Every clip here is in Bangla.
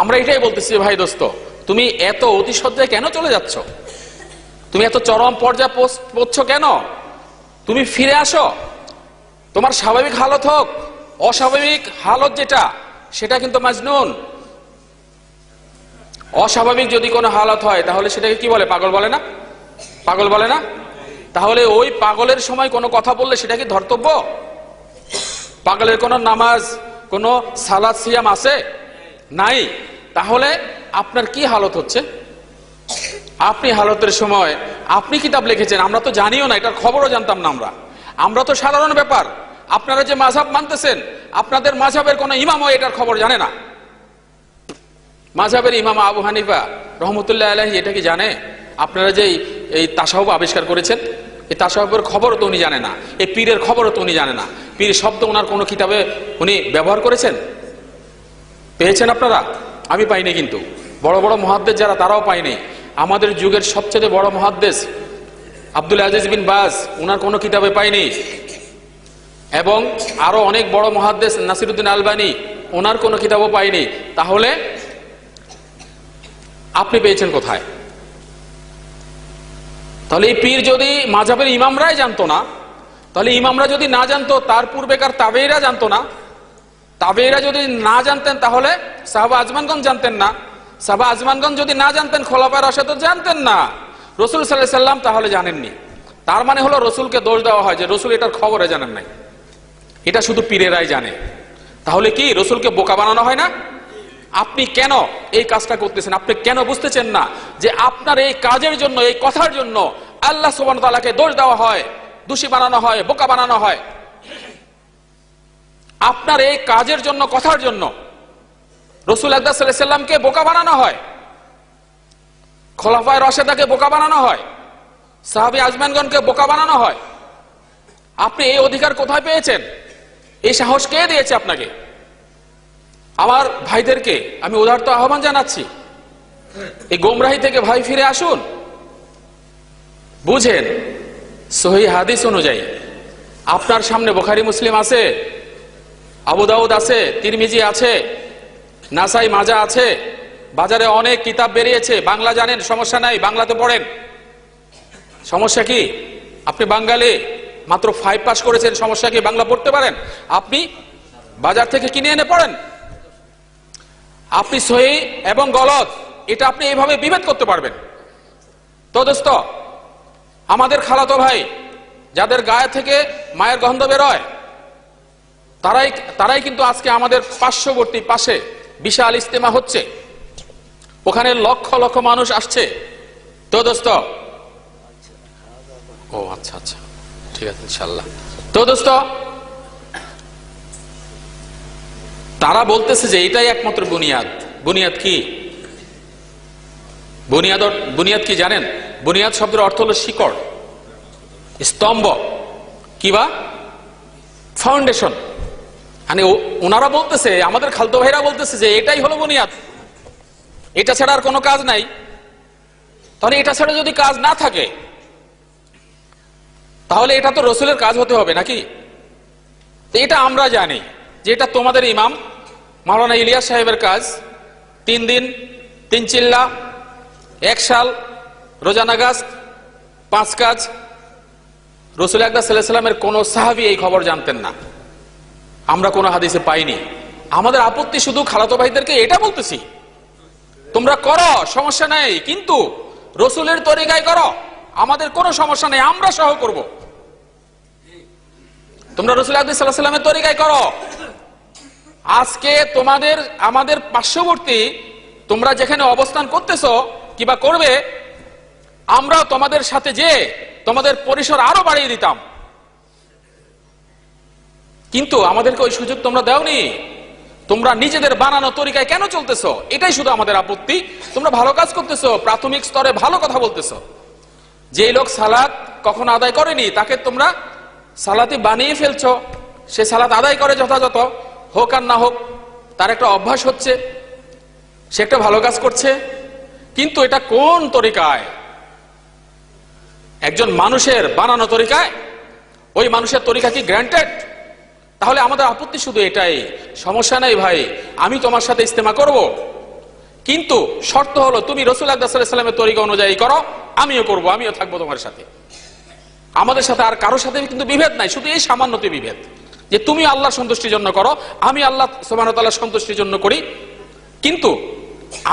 আমরা এটাই বলতেছি, ভাই দোস্ত, তুমি এত অতিশয্যায় কেন চলে যাচ্ছ? তুমি এত চরম পর্যায়ে পৌঁছছ কেন? তুমি ফিরে আসো, তোমার স্বাভাবিক হালত হোক। অস্বাভাবিক হালত যেটা, সেটা কিন্তু মাজনুন। অস্বাভাবিক যদি কোনো হালত হয় তাহলে সেটাকে কি বলে? পাগল বলে না? পাগল বলে না? তাহলে ওই পাগলের সময় কোনো কথা বললে সেটা কি ধর্তব্য? পাগলের কোনো নামাজ, কোনো সালাত সিয়াম আছে? নাই। তাহলে আপনার কি হালত হচ্ছে? আপনি হালতের সময় আপনি কিতাব লিখেছেন, আমরা তো জানিও না, এটার খবরও জানতাম না। আমরা তো সাধারণ ব্যাপার। আপনারা যে মাযহাব মানতেছেন, আপনাদের মাযহাবের কোনো ইমামও এটার খবর জানে না। মাযহাবের ইমাম আবু হানিফা রহমতুল্লাহ আলাইহি এটা কি জানে আপনারা যে এই তাসাউফ আবিষ্কার করেছেন? এই তাসাউফের খবরও তো উনি জানে না, এই পীরের খবরও তো উনি জানে না। পীর শব্দ ওনার কোনো কিতাবে উনি ব্যবহার করেছেন? পেয়েছেন আপনারা? আমি পাইনি। কিন্তু বড় বড় মুহাদ্দিস যারা, তারাও পাইনি। আমাদের যুগের সবচেয়ে বড় মুহাদ্দিস আব্দুল আজিজ বিন বাজ, ওনার কোনো কিতাবে পাইনি। এবং আরো অনেক বড় মুহাদ্দিস নাসিরউদ্দিন আলবানী, ওনার কোনো কিতাবও পাইনি। তাহলে আপনি পেয়েছেন কোথায়? তাহলে এই পীর যদি মাযহাবের ইমামরাই জানতো না, তাহলে ইমামরা যদি না জানতো, তার পূর্বেকার তাবেঈরা জানতো না। তাবেঈরা যদি না জানতেন তাহলে সাহাবা আজমানগণ জানতেন না। সাহাবা আজমানগণ যদি না জানতেন, খোলাফায়ে রাশিদুন জানতেন না। রাসূল সাল্লাল্লাহু আলাইহি সাল্লাম তাহলে জানেননি। তার মানে হলো রাসূলকে দোষ দেওয়া হয় যে রাসূল এটার খবরে জানেন নাই, এটা শুধু পীরেরাই জানে। তাহলে কি রাসূলকে বোকা বানানো হয় না? আপনি কেন এই কাজটা করতেছেন? আপনি কেন বুঝতেছেন না যে আপনার এই কাজের জন্য, এই কথার জন্য আল্লাহ সুবহানাহু ওয়া তাআলাকে দোষ দেওয়া হয়, দোষী বানানো হয়, বোকা বানানো হয়? আপনার এই কাজের জন্য, কথার জন্য রাসূল আকরাম সাল্লাল্লাহু আলাইহি সাল্লামকে বোকা বানানো হয়, খোলাফায়ে রাশিদাকে বোকা বানানো হয়, সাহাবী আজমানগণকে বোকা বানানো হয়। আপনি এই অধিকার কোথায় পেয়েছেন? এই সাহস কে দিয়েছে আপনাকে? আমার ভাইদেরকে আমি উদারত আহ্বান জানাচ্ছি, এই গোমরাহি থেকে ভাই ফিরে আসুন। বুঝেন, সহিহ হাদিস অনুযায়ী আপনার সামনে বুখারী মুসলিম আছে, আবু দাউদ আছে, তিরমিজি আছে, নাসাই মাজা আছে। বাজারে অনেক কিতাব বেরিয়েছে। বাংলা জানেন, সমস্যা নাই, বাংলাতে পড়েন। সমস্যা কি? আপনি বাঙালি, মাত্র 5 পাস করেছেন, সমস্যা কি? বাংলা পড়তে পারেন। আপনি বাজার থেকে কিনে এনে পড়েন। আপনি সহিহ এবং গলত এটা আপনি এইভাবে বিভেদ করতে পারবেন। তো দোস্ত, আমাদের খালাতো ভাই যাদের গায়ে থেকে মায়ের গন্ধ বেরোয়, তারাই কিন্তু আজকে আমাদের পার্শ্ববর্তী পাশে বিশাল ইজতেমা হচ্ছে, ওখানে লক্ষ লক্ষ মানুষ আসছে। তো দোস্ত, ও আচ্ছা আচ্ছা, ঠিক আছে ইনশাআল্লাহ। তো দোস্ত, তারা বলতেছে যে এটাই একমাত্র বুনিয়াদ। বুনিয়াদ কি? বুনিয়াদ কি জানেন? বুনিয়াদ শব্দের অর্থ হলো শিকড়, স্তম্ভ, কিবা ফাউন্ডেশন। মানে ওনারা বলতেছে, আমাদের খালতো ভাইরা বলতেছে যে এটাই হলো বুনিয়াদ, এটা ছাড়া আর কোনো কাজ নাই। তাহলে এটা ছাড়া যদি কাজ না থাকে, তাহলে এটা তো রাসূলের কাজ হতে হবে নাকি? এটা আমরা জানি যে এটা তোমাদের ইমাম মাওলানা ইলিয়াস সাহেবের কাজ। 3 দিন 3 চিল্লা, 1 সাল, রোজানা গাছ, 5 কাজ। রাসূল আকরাম সাল্লাল্লাহু আলাইহি সাল্লামের কোন সাহাবী এই খবর জানতেন না, আমরা কোন হাদিসে পাইনি। আমাদের আপত্তি শুধু খালাতো ভাইদেরকে এটা বলতেছি, তোমরা করো, সমস্যা নাই, কিন্তু রাসূলের তরিকায় করো, আমাদের কোনো সমস্যা নেই, আমরা সহ করব। তোমরা রাসূল আকরাম সাল্লাল্লাহু আলাইহি সাল্লামের তরিকায় করো। আজকে আমাদের পার্শ্ববর্তী তোমরা যেখানে অবস্থান করতেছো কিবা করবে, আমরা তোমাদের সাথে যে তোমাদের পরিসর আরো বাড়িয়ে দিতাম, কিন্তু আমাদেরকে ওই সুযোগ তোমরা দাওনি। তোমরা নিজেদের বানানো তরিকায় কেন চলতেছো? এটাই শুধু আমাদের আপত্তি। তোমরা ভালো কাজ করতেছো, প্রাথমিক স্তরে ভালো কথা বলতেছো। যে লোক সালাত কখনো আদায় করেনি, তাকে তোমরা সালাতি বানিয়ে ফেলছো। সে সালাত আদায় করে যথাযথ, হোক আর না হোক, তার একটা অভ্যাস হচ্ছে, সে একটা ভালো কাজ করছে। কিন্তু এটা কোন তরিকায়? একজন মানুষের বানানো তরিকায়? ওই মানুষের তরিকা কি গ্র্যান্টেড? তাহলে আমাদের আপত্তি শুধু এটাই, সমস্যা নাই ভাই, আমি তোমার সাথে ইজতেমা করব, কিন্তু শর্ত হলো তুমি রাসূল আকরাম সাল্লাল্লাহু আলাইহি ওয়াসাল্লামের তরিকা অনুযায়ী করো, আমিও করব, আমিও থাকবো তোমার সাথে। আমাদের সাথে আর কারোর সাথে কিন্তু বিভেদ নাই, শুধু এই সামান্যতে বিভেদ যে তুমি আল্লাহর সন্তুষ্টির জন্য করো, আমি আল্লাহ সুবহানাহু ওয়া তাআলার সন্তুষ্টির জন্য করি। কিন্তু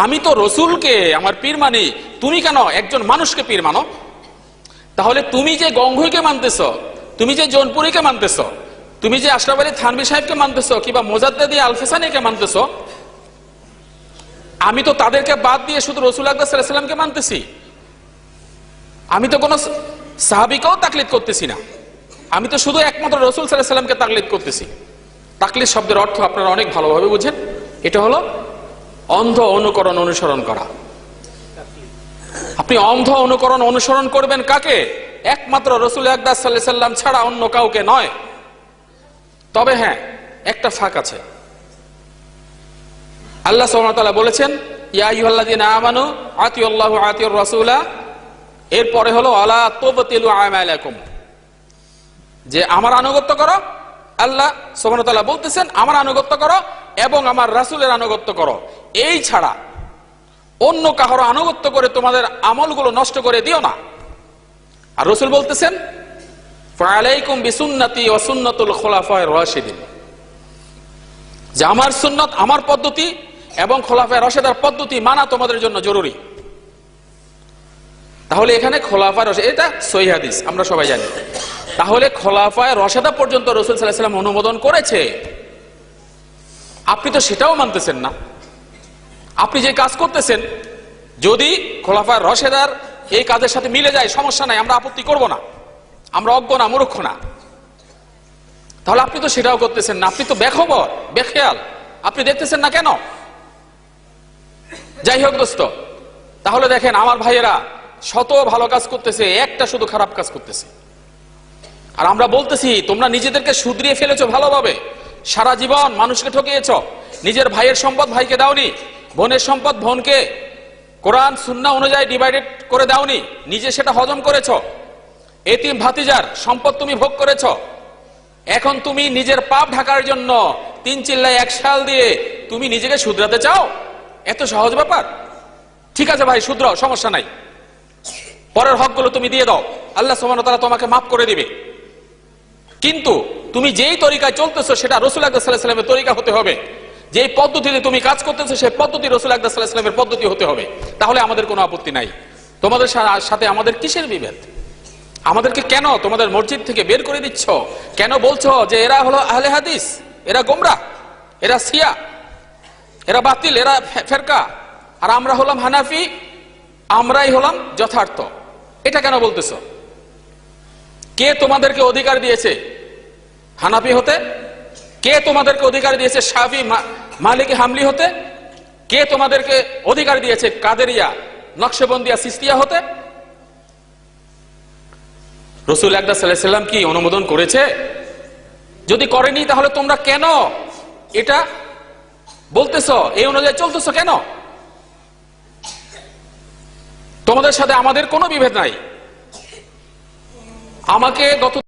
আমি তো রসুলকে আমার পীর মানি, তুমি কেন একজন মানুষকে পীর মানো? তাহলে তুমি যে গঙ্গুইকে মানতেছ, তুমি যে জৌনপুরীকে মানতেছ, তুমি যে আশরাফ আলী থানভী সাহেবকে মানতেছ কিংবা মুজাদ্দেদি আল-ফিসানিকে মানতেছ, আমি তো তাদেরকে বাদ দিয়ে শুধু রাসূল আকরাম সাল্লাল্লাহু আলাইহি ওয়াসাল্লামকে মানতেছি। আমি তো কোনো সাহাবীকেও তাকলিদ করতেছি না, আমি তো শুধু একমাত্র রাসূল সাল্লাল্লাহু আলাইহি ওয়াসাল্লামকে তাকলিদ করতেছি। তাকলিদ শব্দের অর্থ আপনারা অনেক ভালোভাবে বুঝেন, এটা হলো অন্ধ অনুকরণ, অনুসরণ করা। আপনি অন্ধ অনুকরণ অনুসরণ করবেন কাকে? একমাত্র রাসূল আকরাম সাল্লাল্লাহু আলাইহি ওয়াসাল্লাম ছাড়া অন্য কাউকে নয়। তবে হ্যাঁ, একটা ফাঁক আছে। আল্লাহ সুবহানাহু ওয়া তাআলা বলেছেন ইয়া আইয়ুহাল্লাযীনা আমানু আতিউল্লাহ ওয়া আতিউর রাসূলা, এরপরে হলো আলা তুবতিলু আমালাকুম, যে আমার আনুগত্য করো। আল্লাহ সুবহানাহু ওয়া তাআলা বলতেছেন আমার আনুগত্য করো এবং আমার রাসূলের আনুগত্য করো, এই ছাড়া অন্য কারো আনুগত্য করে তোমাদের আমলগুলো নষ্ট করে দিও না। আর রাসূল বলতেছেন ফাআলাইকুম বিসুন্নতি ওয়া সুন্নাতুল খুলাফায়ে রাশিদিন, যে আমার সুন্নাত, আমার পদ্ধতি এবং খোলাফায়ে রাশিদার পদ্ধতি মানা তোমাদের জন্য জরুরি। তাহলে এখানে খোলাফায়ে রাশিদ, এটা সহিহ হাদিস, আমরা সবাই জানি। তাহলে খোলাফায়ে রাশিদা পর্যন্ত রাসূল সাল্লাল্লাহু আলাইহি ওয়াসাল্লাম অনুমোদন করেছে, আপনি তো সেটাও মানতেছেন না। আপনি যে কাজ করতেছেন, যদি খোলাফায়ে রাশিদার এই কাজের সাথে মিলে যায় সমস্যা নাই, আমরা আপত্তি করব না, আমরা অজ্ঞ না, মূর্খ না। তাহলে আপনি তো সেটাও করতেছেন না, আপনি তো বেখবর, বেখেয়াল, আপনি দেখতেছেন না কেন? যাই হোক দোস্ত, তাহলে দেখেন আমার ভাইয়েরা শত ভালো কাজ করতেছে, একটা শুধু খারাপ কাজ করতেছে। আর আমরা বলতেছি তোমরা নিজেদেরকে শুধরিয়ে ফেলেছো ভালোভাবে, সারা জীবন মানুষকে ঠকিয়েছ, নিজের ভাইয়ের সম্পদ ভাইকে দাওনি, বোনের সম্পদ বোনকে কোরআন সুন্নাহ অনুযায়ী ডিভাইডেড করে দাওনি, নিজে সেটা হজম করেছ। এতিম ভাতিজার সম্পদ তুমি ভোগ করেছ। এখন তুমি নিজের পাপ ঢাকার জন্য 3 চিল্লায় 1 শাল দিয়ে তুমি নিজেকে শুধরাতে চাও? এত সহজ ব্যাপার? ঠিক আছে ভাই, শুধরাও, সমস্যা নাই, পরের হকগুলো তুমি দিয়ে দাও, আল্লাহ সুবহানাহু ওয়া তাআলা তোমাকে মাফ করে দিবে। কিন্তু তুমি যেই তরিকায় চলতেছো সেটা রাসূল আকরাম সাল্লাল্লাহু আলাইহি ওয়াসাল্লামের তরিকা হতে হবে। যেই পদ্ধতিতে তুমি কাজ করতেছো সেই পদ্ধতি রাসূল আকরাম সাল্লাল্লাহু আলাইহি ওয়াসাল্লামের পদ্ধতি হতে হবে। তাহলে আমাদের কোনো আপত্তি নাই। তোমাদের সাথে আমাদের কিসের বিভেদ? আমাদেরকে কেন তোমাদের মসজিদ থেকে বের করে দিচ্ছ? কেন বলছো যে এরা হলো আহলে হাদিস, এরা গোমরাহ, এরা শিয়া, এরা বাতিল, এরা ফেরকা, আর আমরা হলাম হানাফি, আমরাই হলাম যথার্থ? এটা কেন বলতেছো? কে তোমাদেরকে অধিকার দিয়েছে হানাফি হতে? কে তোমাদেরকে অধিকার দিয়েছে শাফি মালিকি হামলি হতে? কে তোমাদেরকে অধিকার দিয়েছে কাদেরিয়া নকশবন্দিয়া সিস্তিয়া হতে? রাসূল আকরাম সাল্লাল্লাহু আলাইহি ওয়াসাল্লাম কি অনুমোদন করেছে? যদি করেনি তাহলে তোমরা কেন এটা বলতেছো, এই অনুযায়ী চলতেছো কেন? তোমাদের সাথে আমাদের কোনো বিভেদ নাই। আমাকে গত